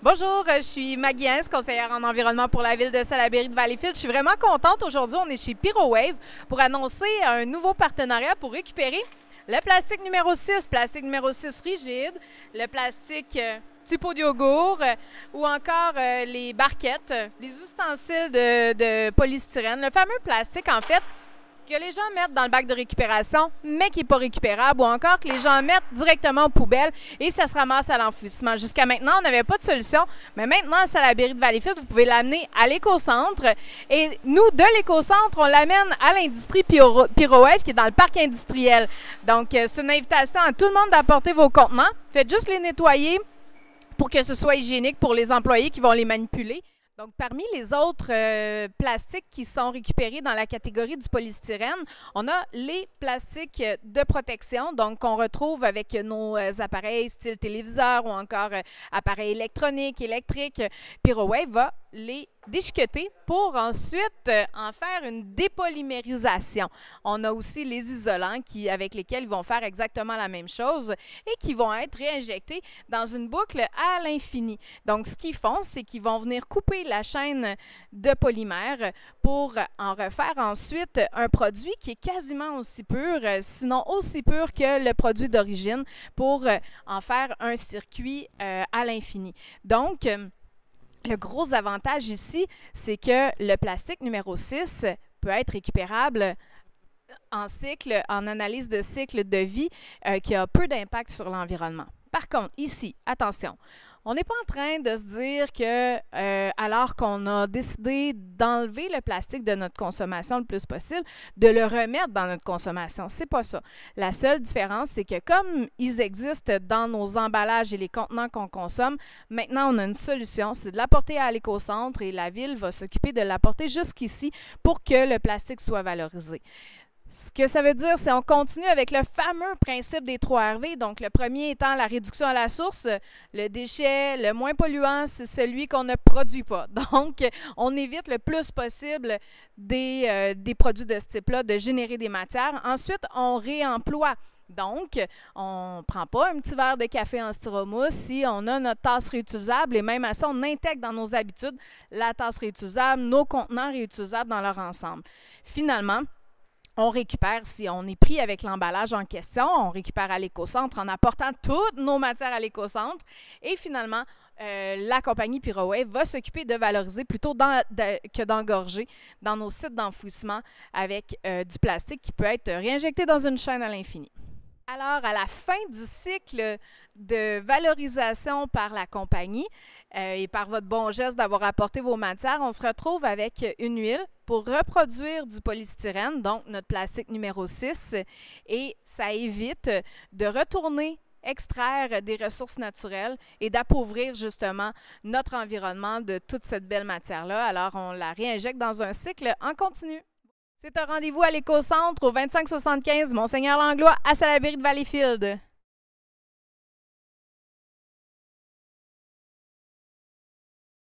Bonjour, je suis Maggie Hens, conseillère en environnement pour la ville de Salaberry de Valleyfield. Je suis vraiment contente. Aujourd'hui, on est chez PyroWave pour annoncer un nouveau partenariat pour récupérer le plastique numéro 6 rigide, le plastique petit pot de yogourt ou encore les barquettes, les ustensiles de polystyrène, le fameux plastique en fait que les gens mettent dans le bac de récupération, mais qui n'est pas récupérable, ou encore que les gens mettent directement aux poubelles et ça se ramasse à l'enfouissement. Jusqu'à maintenant, on n'avait pas de solution, mais maintenant, à Salaberry de Valleyfield, vous pouvez l'amener à l'éco-centre. Et nous, de l'éco-centre, on l'amène à l'industrie PyroWave qui est dans le parc industriel. Donc, c'est une invitation à tout le monde d'apporter vos contenants. Faites juste les nettoyer pour que ce soit hygiénique pour les employés qui vont les manipuler. Donc, parmi les autres plastiques qui sont récupérés dans la catégorie du polystyrène, on a les plastiques de protection, donc qu'on retrouve avec nos appareils style téléviseur ou encore appareils électroniques, électriques. PyroWave va les déchiqueter pour ensuite en faire une dépolymérisation. On a aussi les isolants avec lesquels ils vont faire exactement la même chose et qui vont être réinjectés dans une boucle à l'infini. Donc, ce qu'ils font, c'est qu'ils vont venir couper la chaîne de polymère pour en refaire ensuite un produit qui est quasiment aussi pur, sinon aussi pur que le produit d'origine pour en faire un circuit à l'infini. Donc, le gros avantage ici, c'est que le plastique numéro 6 peut être récupérable en cycle, en analyse de cycle de vie qui a peu d'impact sur l'environnement. Par contre, ici, attention, on n'est pas en train de se dire que, alors qu'on a décidé d'enlever le plastique de notre consommation le plus possible, de le remettre dans notre consommation. C'est pas ça. La seule différence, c'est que comme ils existent dans nos emballages et les contenants qu'on consomme, maintenant, on a une solution, c'est de l'apporter à l'éco-centre et la ville va s'occuper de l'apporter jusqu'ici pour que le plastique soit valorisé. Ce que ça veut dire, c'est qu'on continue avec le fameux principe des 3 RV. Donc, le premier étant la réduction à la source. Le déchet le moins polluant, c'est celui qu'on ne produit pas. Donc, on évite le plus possible des produits de ce type-là, de générer des matières. Ensuite, on réemploie. Donc, on ne prend pas un petit verre de café en styromousse si on a notre tasse réutilisable et même à ça, on intègre dans nos habitudes la tasse réutilisable, nos contenants réutilisables dans leur ensemble. Finalement, on récupère, si on est pris avec l'emballage en question, on récupère à l'éco-centre en apportant toutes nos matières à l'éco-centre. Et finalement, la compagnie PyroWave va s'occuper de valoriser plutôt que d'engorger dans nos sites d'enfouissement avec du plastique qui peut être réinjecté dans une chaîne à l'infini. Alors, à la fin du cycle de valorisation par la compagnie et par votre bon geste d'avoir apporté vos matières, on se retrouve avec une huile pour reproduire du polystyrène, donc notre plastique numéro 6, et ça évite de retourner extraire des ressources naturelles et d'appauvrir justement notre environnement de toute cette belle matière-là. Alors, on la réinjecte dans un cycle en continu. C'est un rendez-vous à l'éco-centre au 2575 Monseigneur Langlois à Salaberry de Valleyfield.